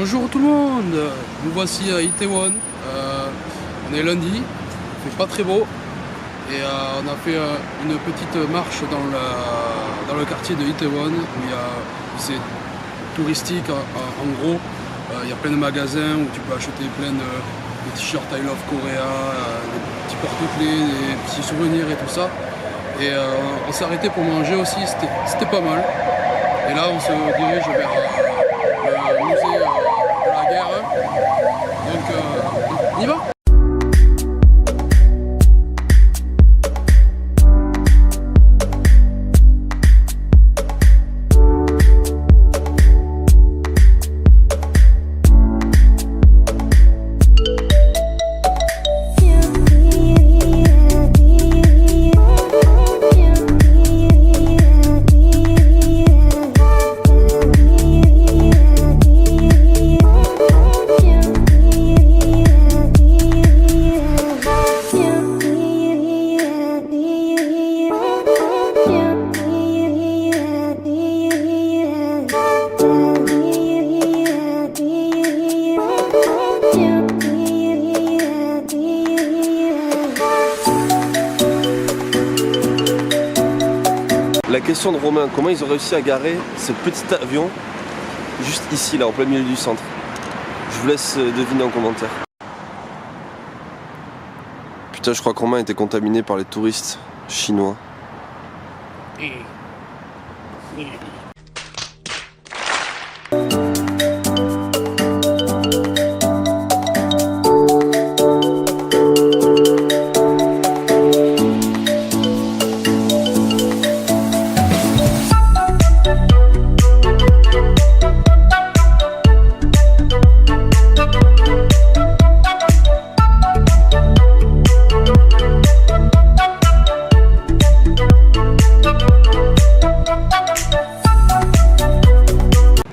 Bonjour tout le monde, nous voici à Itaewon. On est lundi, il fait pas très beau et on a fait une petite marche dans le quartier de Itaewon où c'est touristique en gros. Il y a plein de magasins où tu peux acheter plein de t-shirts I Love Korea, des petits porte-clés, des petits souvenirs et tout ça. Et on s'est arrêté pour manger aussi, c'était pas mal. Et là on se dirige vers le musée de la guerre. Donc on y va. La question de Romain, comment ils ont réussi à garer ce petit avion juste ici, là, en plein milieu du centre? Je vous laisse deviner en commentaire. Putain, je crois que Romain était contaminé par les touristes chinois.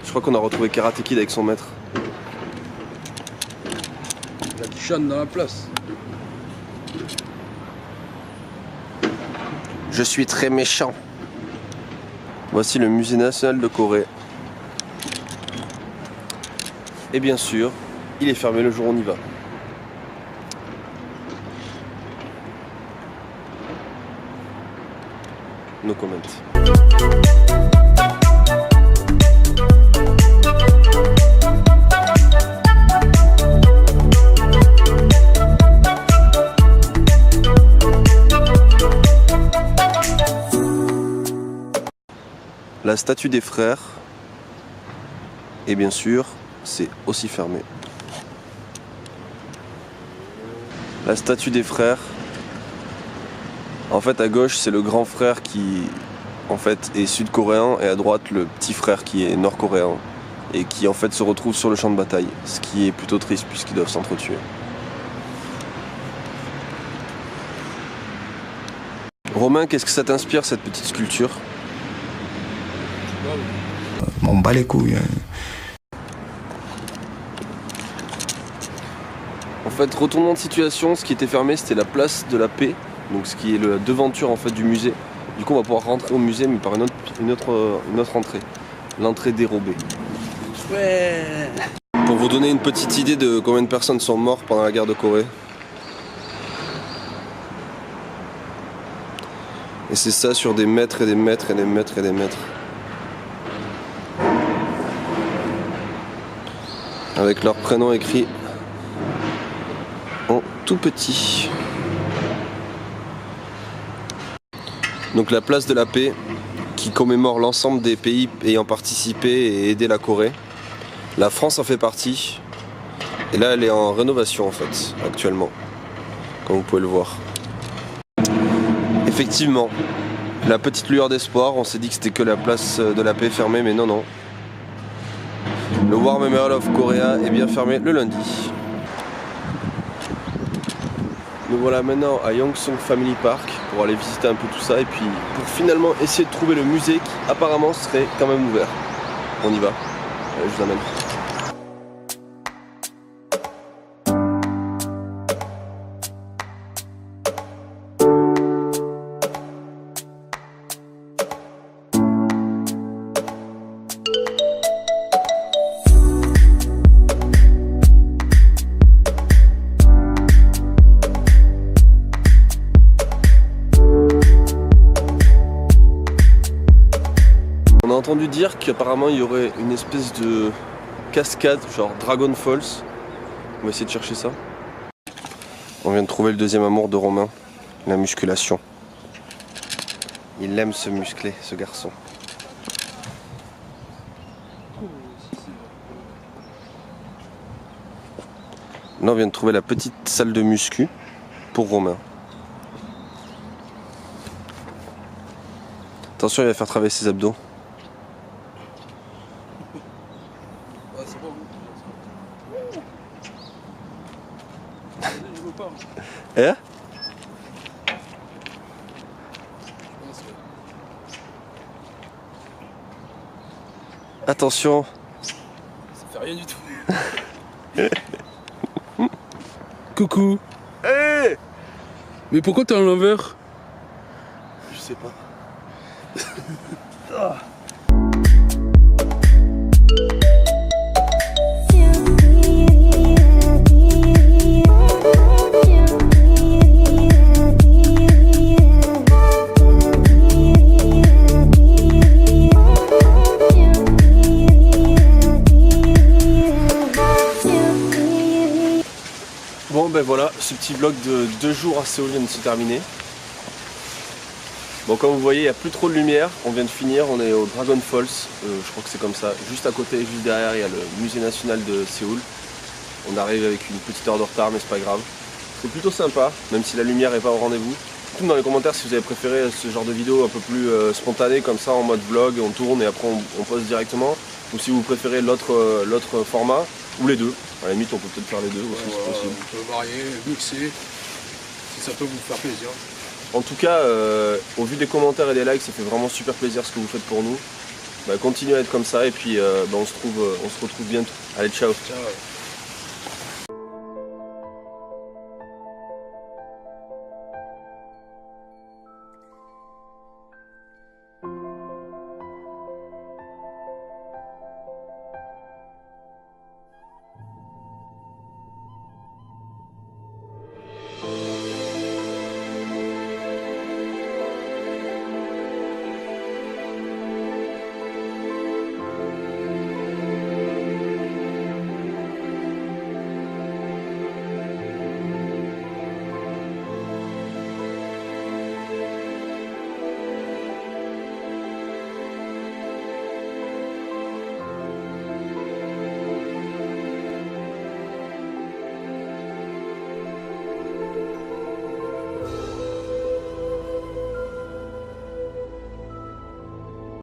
Je crois qu'on a retrouvé Karate Kid avec son maître. Il y a du Chan dans la place. Je suis très méchant. Voici le musée national de Corée. Et bien sûr, il est fermé le jour où on y va. No comment. La statue des frères, et bien sûr, c'est aussi fermé. La statue des frères, en fait à gauche c'est le grand frère qui en fait est sud-coréen et à droite le petit frère qui est nord-coréen et qui en fait se retrouve sur le champ de bataille, ce qui est plutôt triste puisqu'ils doivent s'entretuer. Romain, qu'est-ce que ça t'inspire cette petite sculpture? M'en bat les couilles. En fait, retournement de situation, ce qui était fermé c'était la place de la paix, donc ce qui est la devanture en fait du musée. Du coup on va pouvoir rentrer au musée mais par une autre entrée, l'entrée dérobée. Ouais. Pour vous donner une petite idée de combien de personnes sont mortes pendant la guerre de Corée. Et c'est ça sur des mètres et des mètres et des mètres et des mètres. Avec leur prénom écrit en tout petit. Donc la place de la paix qui commémore l'ensemble des pays ayant participé et aidé la Corée. La France en fait partie. Et là elle est en rénovation en fait actuellement, comme vous pouvez le voir. Effectivement, la petite lueur d'espoir, on s'est dit que c'était que la place de la paix fermée, mais non non. Le War Memorial of Korea est bien fermé le lundi. Nous voilà maintenant à Yongseong Family Park pour aller visiter un peu tout ça et puis pour finalement essayer de trouver le musée qui apparemment serait quand même ouvert. On y va, allez, je vous amène. a entendu dire qu'apparemment il y aurait une espèce de cascade, genre Dragon Falls. On va essayer de chercher ça. On vient de trouver le deuxième amour de Romain, la musculation. Il aime se muscler, ce garçon. Là on vient de trouver la petite salle de muscu pour Romain. Attention, il va faire travailler ses abdos. Ouais, c'est bon. Je veux pas. Eh? Attention. Ça fait rien du tout. Coucou. Hey! Mais pourquoi t'es à l'envers? Je sais pas. Bon ben voilà, ce petit vlog de 2 jours à Séoul vient de se terminer. Bon, comme vous voyez, il n'y a plus trop de lumière, on vient de finir, on est au Dragon Falls, je crois que c'est comme ça, juste à côté, juste derrière, il y a le musée national de Séoul. On arrive avec une petite heure de retard, mais c'est pas grave. C'est plutôt sympa, même si la lumière n'est pas au rendez-vous. Dites-moi dans les commentaires si vous avez préféré ce genre de vidéo un peu plus spontané, comme ça, en mode vlog, on tourne et après on poste directement, ou si vous préférez l'autre format, ou les deux. À la limite, on peut peut-être faire les deux aussi, c'est possible. On peut varier, mixer, si ça peut vous faire plaisir. En tout cas, au vu des commentaires et des likes, ça fait vraiment super plaisir ce que vous faites pour nous. Bah, continuez à être comme ça et puis on se retrouve bientôt. Allez, ciao. Ciao.